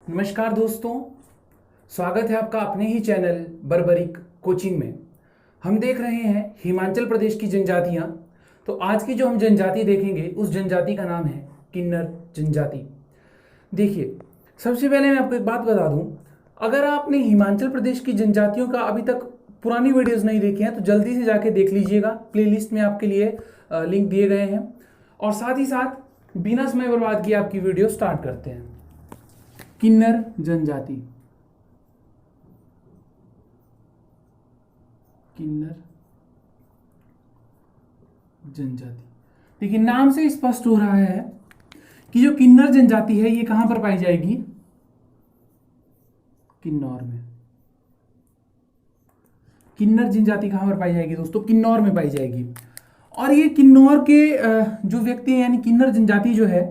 नमस्कार दोस्तों, स्वागत है आपका अपने ही चैनल बर्बरिक कोचिंग में। हम देख रहे हैं हिमाचल प्रदेश की जनजातियां। तो आज की जो हम जनजाति देखेंगे उस जनजाति का नाम है किन्नर जनजाति। देखिए, सबसे पहले मैं आपको एक बात बता दूं, अगर आपने हिमाचल प्रदेश की जनजातियों का अभी तक पुरानी वीडियोस नहीं देखी हैं तो जल्दी से जाके देख लीजिएगा। प्लेलिस्ट में आपके लिए लिंक दिए गए हैं। और साथ ही साथ बिना समय बर्बाद किए आपकी वीडियो स्टार्ट करते हैं। किन्नर जनजाति, किन्नर जनजाति। देखिए, नाम से स्पष्ट हो रहा है कि जो किन्नर जनजाति है ये कहां पर पाई जाएगी? किन्नौर में। किन्नर जनजाति कहां पर पाई जाएगी दोस्तों? किन्नौर में पाई जाएगी। और ये किन्नौर के जो व्यक्ति हैं यानी किन्नर जनजाति जो है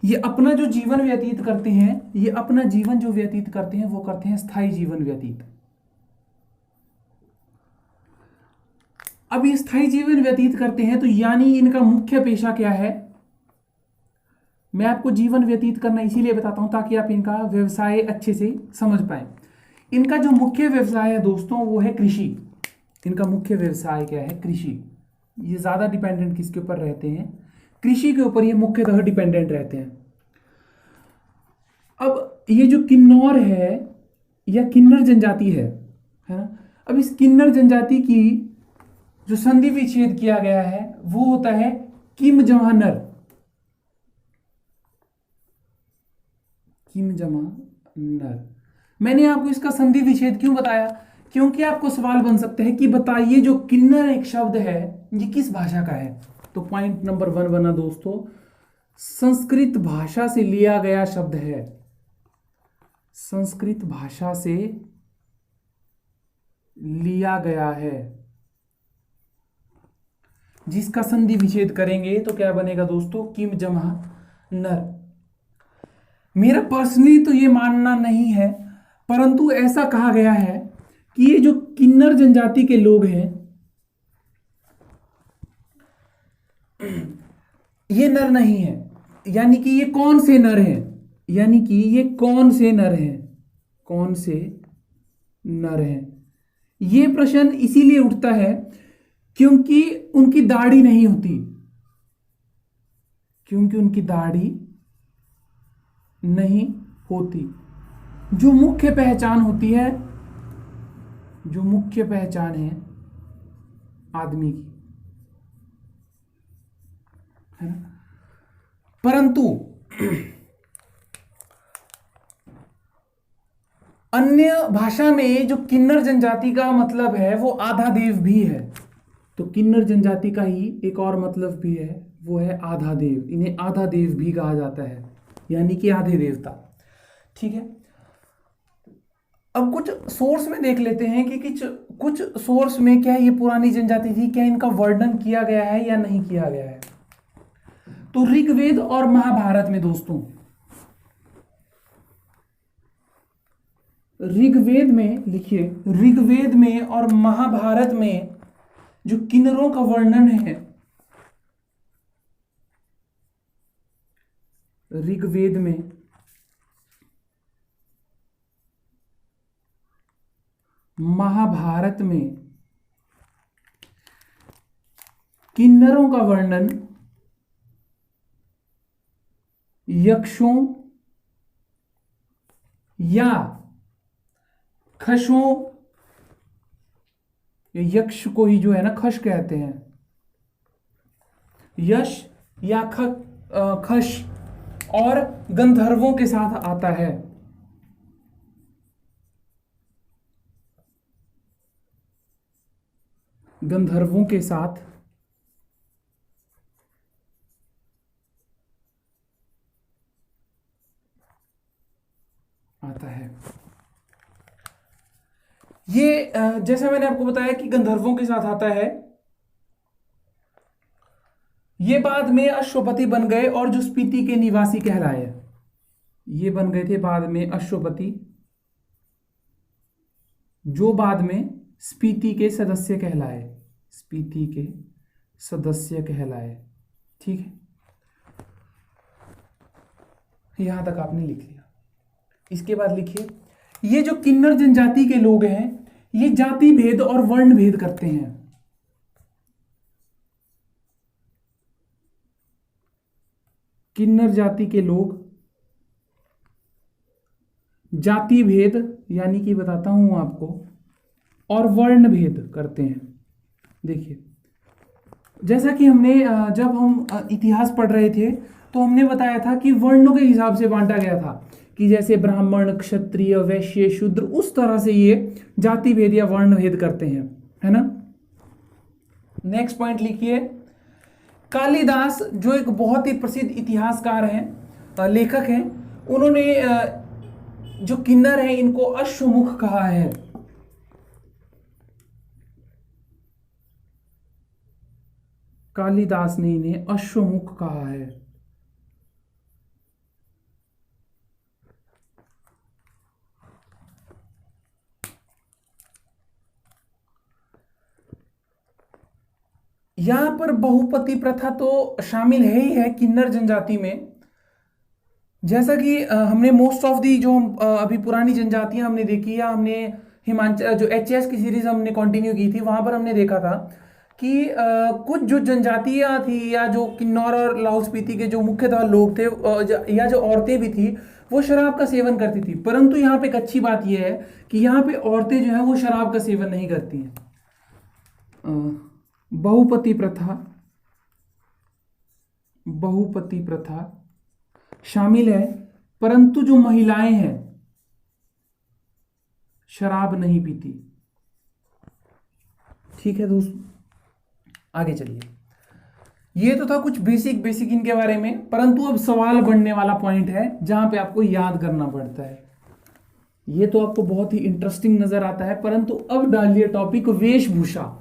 ये अपना जो जीवन व्यतीत करते हैं, ये अपना जीवन जो व्यतीत करते हैं वो करते हैं स्थायी जीवन व्यतीत। अब ये स्थायी जीवन व्यतीत करते हैं तो यानी इनका मुख्य पेशा क्या है? मैं आपको जीवन व्यतीत करना इसीलिए बताता हूं ताकि आप इनका व्यवसाय अच्छे से समझ पाए। इनका जो मुख्य व्यवसाय है दोस्तों वो है कृषि। इनका मुख्य व्यवसाय क्या है? कृषि। ये ज्यादा डिपेंडेंट किसके ऊपर रहते हैं? कृषि के ऊपर ये मुख्यतः डिपेंडेंट रहते हैं। अब ये जो किन्नौर है या किन्नर जनजाति है ना, अब इस किन्नर जनजाति की जो संधि विच्छेद किया गया है वो होता है किम जमा नर। किम जमा नर। मैंने आपको इसका संधि विच्छेद क्यों बताया? क्योंकि आपको सवाल बन सकता है कि बताइए जो किन्नर एक शब्द है ये किस भाषा का है? तो पॉइंट नंबर 1 बना दोस्तों, संस्कृत भाषा से लिया गया शब्द है। संस्कृत भाषा से लिया गया है। जिसका संधि विच्छेद करेंगे तो क्या बनेगा दोस्तों? किम जमा नर। मेरा पर्सनली तो ये मानना नहीं है, परंतु ऐसा कहा गया है कि ये जो किन्नर जनजाति के लोग हैं ये नर नहीं है। यानी कि ये कौन से नर हैं? यानी कि ये कौन से नर हैं? कौन से नर हैं? ये प्रश्न इसीलिए उठता है क्योंकि उनकी दाढ़ी नहीं होती। क्योंकि उनकी दाढ़ी नहीं होती। जो मुख्य पहचान होती है, जो मुख्य पहचान है आदमी की, है ना। परंतु अन्य भाषा में जो किन्नर जनजाति का मतलब है वो आधा देव भी है। तो किन्नर जनजाति का ही एक और मतलब भी है, वो है आधा देव। इन्हें आधा देव भी कहा जाता है, यानी कि आधे देवता। ठीक है। अब कुछ सोर्स में देख लेते हैं कि कुछ सोर्स में क्या ये पुरानी जनजाति थी, क्या इनका वर्णन किया गया है या नहीं किया गया है। तो ऋग्वेद और महाभारत में दोस्तों, ऋग्वेद में लिखिए, ऋग्वेद में और महाभारत में जो किन्नरों का वर्णन है, ऋग्वेद में महाभारत में किन्नरों का वर्णन यक्षों या खशों, यक्ष को ही जो है ना खश कहते हैं, यश या खश, और गंधर्वों के साथ आता है। गंधर्वों के साथ आता है। ये जैसा मैंने आपको बताया कि गंधर्वों के साथ आता है। ये बाद में अश्वपति बन गए और जो स्पीति के निवासी कहलाए, ये बन गए थे बाद में अश्वपति, जो बाद में स्पीति के सदस्य कहलाए। स्पीति के सदस्य कहलाए। ठीक है, यहां तक आपने लिख लिया। इसके बाद लिखिए, ये जो किन्नर जनजाति के लोग हैं ये जाति भेद और वर्ण भेद करते हैं। किन्नर जाति के लोग जाति भेद यानी कि बताता हूं आपको, और वर्ण भेद करते हैं। देखिए, जैसा कि हमने जब हम इतिहास पढ़ रहे थे तो हमने बताया था कि वर्णों के हिसाब से बांटा गया था, कि जैसे ब्राह्मण, क्षत्रिय, वैश्य, शूद्र, उस तरह से ये जाति भेद या वर्ण भेद करते हैं, है ना। नेक्स्ट पॉइंट लिखिए, कालिदास जो एक बहुत ही प्रसिद्ध इतिहासकार हैं, लेखक हैं, उन्होंने जो किन्नर हैं इनको अश्वमुख कहा है। कालिदास ने इन्हें अश्वमुख कहा है। यहां पर बहुपति प्रथा तो शामिल है ही है किन्नर जनजाति में। जैसा कि हमने मोस्ट ऑफ दी जो हम अभी पुरानी जनजातियां हमने देखी, या हमने हिमाचल जो एचएस की सीरीज हमने कंटिन्यू की थी, वहां पर हमने देखा था कि कुछ जो जनजातियां थी या जो किन्नौर और लाहौल स्पीति के जो मुख्यतः लोग थे, या जो औरतें भी थी, वो शराब का सेवन करती थी। परंतु यहाँ पे एक अच्छी बात यह है कि यहाँ पे औरतें जो है वो शराब का सेवन नहीं करती हैं। बहुपति प्रथा शामिल है, परंतु जो महिलाएं हैं शराब नहीं पीती। ठीक है दोस्त, आगे चलिए। ये तो था कुछ बेसिक इनके बारे में, परंतु अब सवाल बनने वाला पॉइंट है जहां पे आपको याद करना पड़ता है। ये तो आपको बहुत ही इंटरेस्टिंग नजर आता है, परंतु अब डालिए टॉपिक वेशभूषा।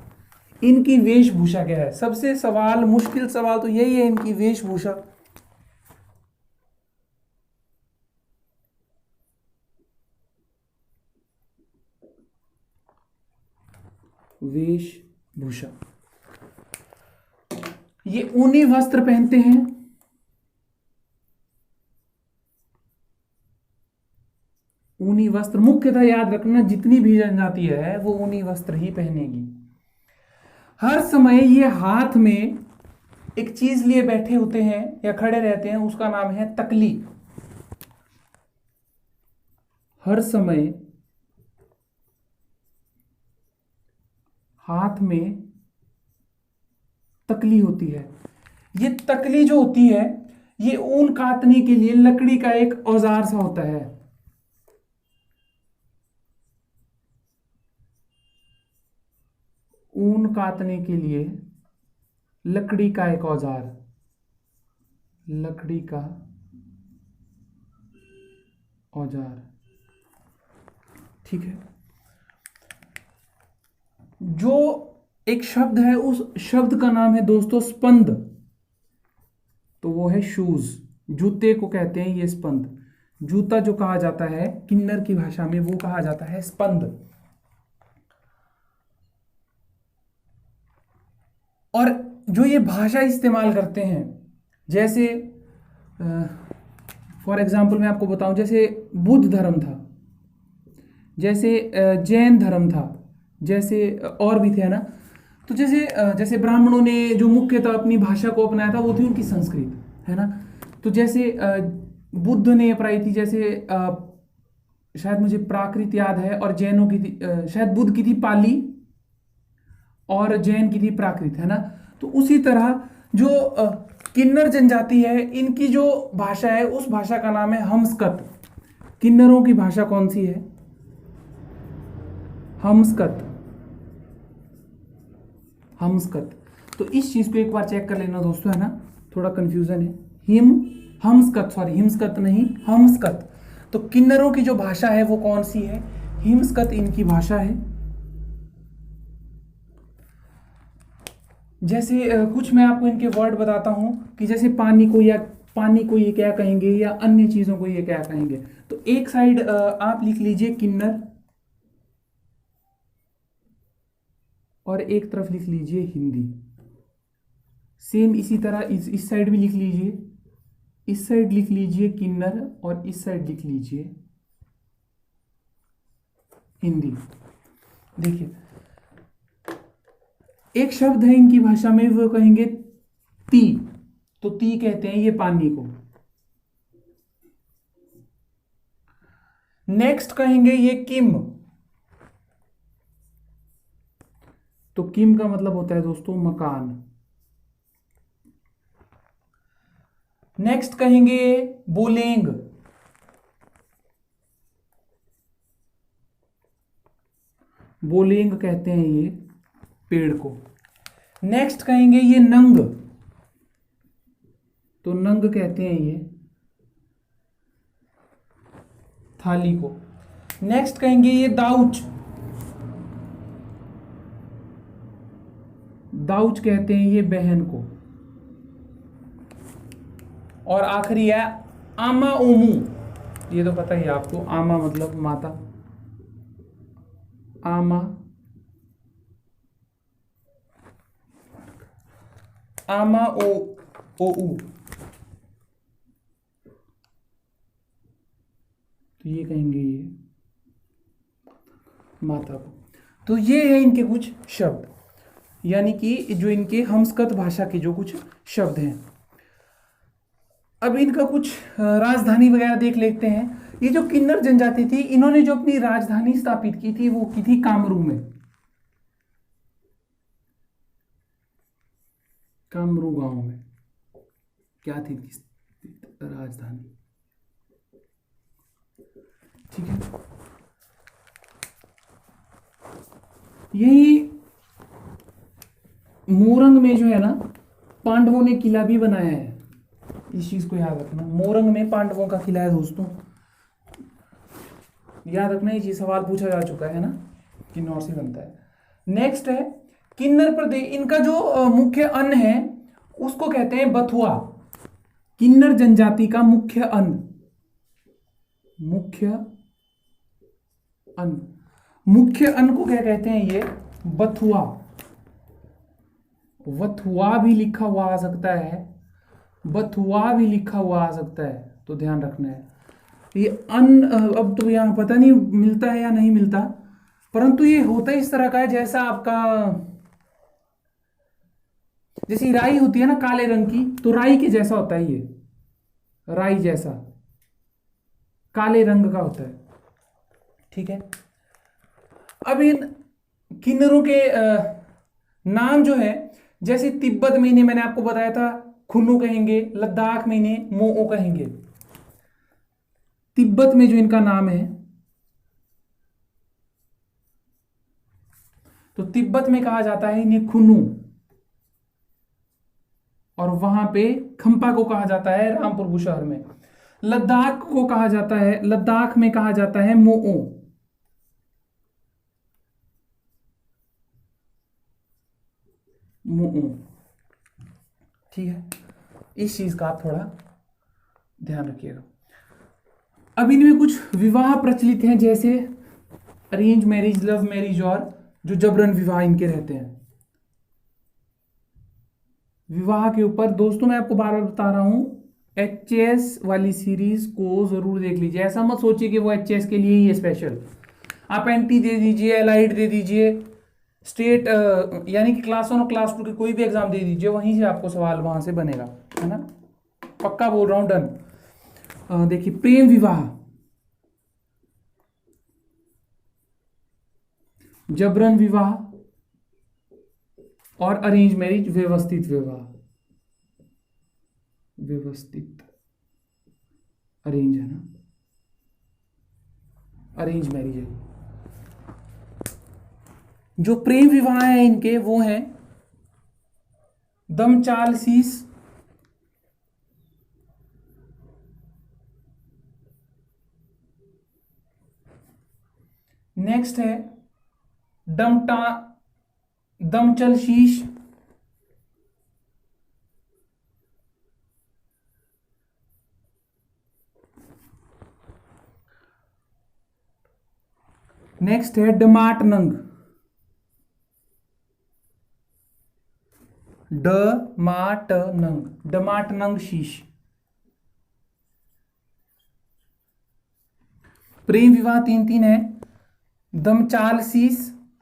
इनकी वेशभूषा क्या है? सबसे सवाल, मुश्किल सवाल तो यही है, इनकी वेशभूषा। वेशभूषा, ये ऊनी वस्त्र पहनते हैं। ऊनी वस्त्र मुख्यतः याद रखना, जितनी भी जनजाति है वो ऊनी वस्त्र ही पहनेगी। हर समय ये हाथ में एक चीज लिए बैठे होते हैं या खड़े रहते हैं, उसका नाम है तकली। हर समय हाथ में तकली होती है। ये तकली जो होती है ये ऊन काटने के लिए लकड़ी का एक औजार सा होता है। ऊन काटने के लिए लकड़ी का एक औजार, लकड़ी का औजार। ठीक है, जो एक शब्द है उस शब्द का नाम है दोस्तों स्पंद। तो वो है शूज। जूते को कहते हैं ये स्पंद। जूता जो कहा जाता है किन्नर की भाषा में वो कहा जाता है स्पंद। और जो ये भाषा इस्तेमाल करते हैं, जैसे फॉर एग्जाम्पल मैं आपको बताऊं, जैसे बुद्ध धर्म था, जैसे जैन धर्म था, जैसे और भी थे ना। तो जैसे ब्राह्मणों ने जो मुख्यतः अपनी भाषा को अपनाया था वो थी उनकी संस्कृत, है ना। तो जैसे बुद्ध ने अपनाई थी, जैसे शायद मुझे प्राकृत याद है, और जैनों की थी शायद बुद्ध की थी पाली और जैन की थी प्राकृत, है ना। तो उसी तरह जो किन्नर जनजाति है इनकी जो भाषा है उस भाषा का नाम है हमस्कत। किन्नरों की भाषा कौन सी है? हमस्कत। हमस्कत। तो इस चीज को एक बार चेक कर लेना दोस्तों, है ना, थोड़ा कंफ्यूजन है। हमस्कत, सॉरी हिमस्कत नहीं, हमस्कत। तो किन्नरों की जो भाषा है वो कौन सी है? हिमस्कत इनकी भाषा है। जैसे कुछ मैं आपको इनके वर्ड बताता हूं कि जैसे पानी को ये क्या कहेंगे, या अन्य चीजों को ये क्या कहेंगे। तो एक साइड आप लिख लीजिए किन्नर, और एक तरफ लिख लीजिए हिंदी। सेम इसी तरह इस साइड भी लिख लीजिए, इस साइड लिख लीजिए किन्नर और इस साइड लिख लीजिए हिंदी। देखिए एक शब्द है इनकी भाषा में, वो कहेंगे ती, तो ती कहते हैं ये पानी को। नेक्स्ट कहेंगे ये किम, तो किम का मतलब होता है दोस्तों मकान। नेक्स्ट कहेंगे बोलेंग, बोलेंग कहते हैं ये पेड़ को। नेक्स्ट कहेंगे ये नंग, तो नंग कहते हैं ये थाली को। नेक्स्ट कहेंगे ये दाउच, दाउच कहते हैं ये बहन को। और आखिरी है आमा ओमू, ये तो पता ही है आपको, आमा मतलब माता, आमा आमा ओ ऊ, तो ये कहेंगे ये माता को। तो ये है इनके कुछ शब्द, यानी कि जो इनके हमस्कृत भाषा के जो कुछ शब्द हैं। अब इनका कुछ राजधानी वगैरह देख लेते हैं। ये जो किन्नर जनजाति थी, इन्होंने जो अपनी राजधानी स्थापित की थी वो की थी कामरू में, कामरू गांव में क्या थी राजधानी। ठीक है, यही मोरंग में जो है ना पांडवों ने किला भी बनाया है, इस चीज को याद रखना। मोरंग में पांडवों का किला है दोस्तों, याद रखना, ये चीज सवाल पूछा जा चुका है ना, किन्नौर से बनता है। नेक्स्ट है किन्नर प्रदेश, इनका जो मुख्य अन्न है उसको कहते हैं बथुआ। किन्नर जनजाति का मुख्य अन्न, मुख्य अन्न, मुख्य अन्न को क्या कहते हैं ये बथुआ। वथुआ भी लिखा हुआ आ सकता है, बथुआ भी लिखा हुआ आ सकता है, तो ध्यान रखना है। ये अन्न अब तो यहाँ पता नहीं मिलता है या नहीं मिलता, परंतु ये होता इस तरह का है जैसा आपका, जैसी राई होती है ना काले रंग की, तो राई के जैसा होता है ये, राई जैसा काले रंग का होता है। ठीक है, अब इन किन्नरों के नाम जो है, जैसे तिब्बत में इन्हें मैंने आपको बताया था खुनु कहेंगे, लद्दाख में इन्हें मोओ कहेंगे। तिब्बत में जो इनका नाम है, तो तिब्बत में कहा जाता है इन्हें खुनु, और वहां पे खंपा को कहा जाता है रामपुर बुशहर में। लद्दाख को कहा जाता है, लद्दाख में कहा जाता है मोओ। मोओ, ठीक है, इस चीज का आप थोड़ा ध्यान रखिएगा। अब इनमें कुछ विवाह प्रचलित हैं, जैसे अरेंज मैरिज, लव मैरिज, और जो जबरन विवाह इनके रहते हैं। विवाह के ऊपर दोस्तों मैं आपको बार बार बता रहा हूं, एचएस वाली सीरीज को जरूर देख लीजिए। ऐसा मत सोचिए कि वो एचएस के लिए ही है स्पेशल। आप एनटी दे दीजिए, एलाइड दे दीजिए, स्टेट यानी कि क्लास 1 और क्लास 2 के कोई भी एग्जाम दे दीजिए, वहीं से आपको सवाल वहां से बनेगा, है ना, पक्का बोल रहा हूं, डन। देखिए प्रेम विवाह, जबरन विवाह, और अरेंज मैरिज, व्यवस्थित विवाह, व्यवस्थित अरेंज है ना, अरेंज मैरिज है। जो प्रेम विवाह है इनके वो हैं दमचालसीस, नेक्स्ट है दमचलशीश, नेक्स्ट है डमाटनंग, डमाटनंग, डमाटनंग शीश। प्रेम विवाह 3 है, दमचाल शीश,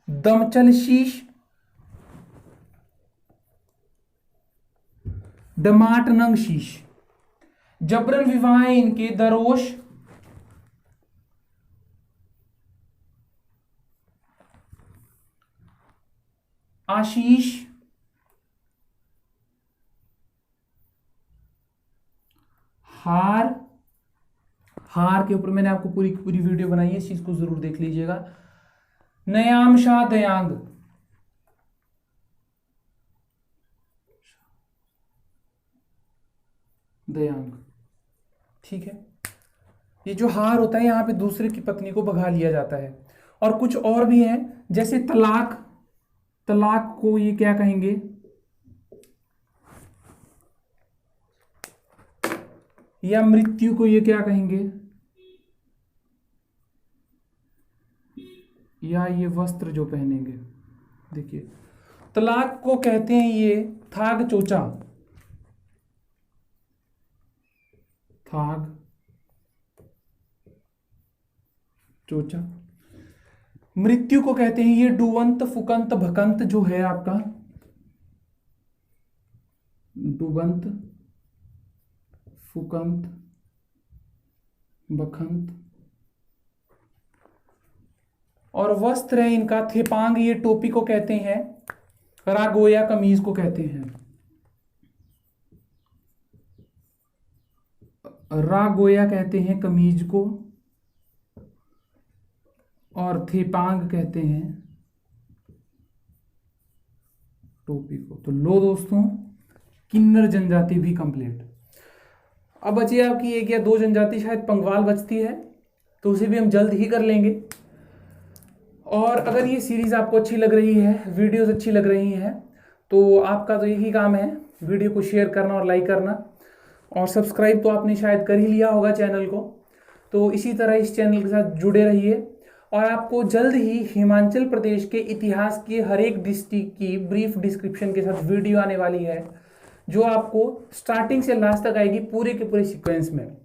दमचल शीश, डमाट नंग शीश। जबरन विवाह है इनके दरोश, आशीष, हार। हार के ऊपर मैंने आपको पूरी पूरी वीडियो बनाई है, इस चीज को जरूर देख लीजिएगा। नयाम शाह दयांग, दयांग। ठीक है, ये जो हार होता है यहां पे दूसरे की पत्नी को भगा लिया जाता है। और कुछ और भी है, जैसे तलाक, तलाक को ये क्या कहेंगे, या मृत्यु को ये क्या कहेंगे, या ये वस्त्र जो पहनेंगे। देखिए, तलाक को कहते हैं ये थाग चोचा, थाग चोचा। मृत्यु को कहते हैं ये डुबंत फुकंत भकंत, जो है आपका डुबंत फुकंत बखंत। और वस्त्र है इनका थेपांग, ये टोपी को कहते हैं। रागोया कमीज को कहते हैं, रागोया कहते हैं कमीज को, और थेपांग कहते हैं टोपी को। तो लो दोस्तों, किन्नर जनजाति भी कंप्लीट। अब बची आपकी एक या दो जनजाति, शायद पंगवाल बचती है, तो उसे भी हम जल्द ही कर लेंगे। और अगर ये सीरीज आपको अच्छी लग रही है, वीडियोस अच्छी लग रही हैं, तो आपका तो यही काम है वीडियो को शेयर करना और लाइक करना, और सब्सक्राइब तो आपने शायद कर ही लिया होगा चैनल को। तो इसी तरह इस चैनल के साथ जुड़े रहिए, और आपको जल्द ही हिमाचल प्रदेश के इतिहास के हर एक डिस्ट्रिक्ट की ब्रीफ डिस्क्रिप्शन के साथ वीडियो आने वाली है, जो आपको स्टार्टिंग से लास्ट तक आएगी पूरे के पूरे सीक्वेंस में।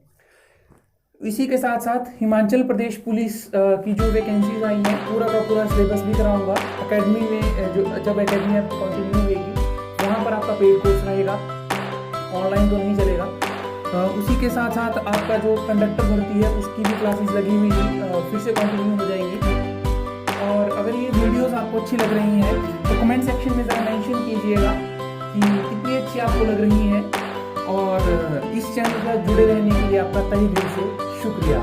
इसी के साथ साथ हिमाचल प्रदेश पुलिस की जो वैकेंसीज आई हैं, पूरा का पूरा सिलेबस भी कराऊंगा एकेडमी में। जो जब एकेडमी आपकी कंटिन्यू होगी, वहाँ पर आपका पेड कोर्स रहेगा, ऑनलाइन तो नहीं चलेगा। उसी के साथ साथ आपका जो कंडक्टर भर्ती है उसकी भी क्लासेस लगी हुई है, फिर से कंटिन्यू हो जाएंगी। और अगर ये वीडियोस आपको अच्छी लग रही हैं तो कमेंट सेक्शन में ज़रा मेंशन कीजिएगा कि कितनी अच्छी आपको लग रही हैं। और इस चैनल पर जुड़े रहने के लिए आपका तहे दिल से शुक्रिया।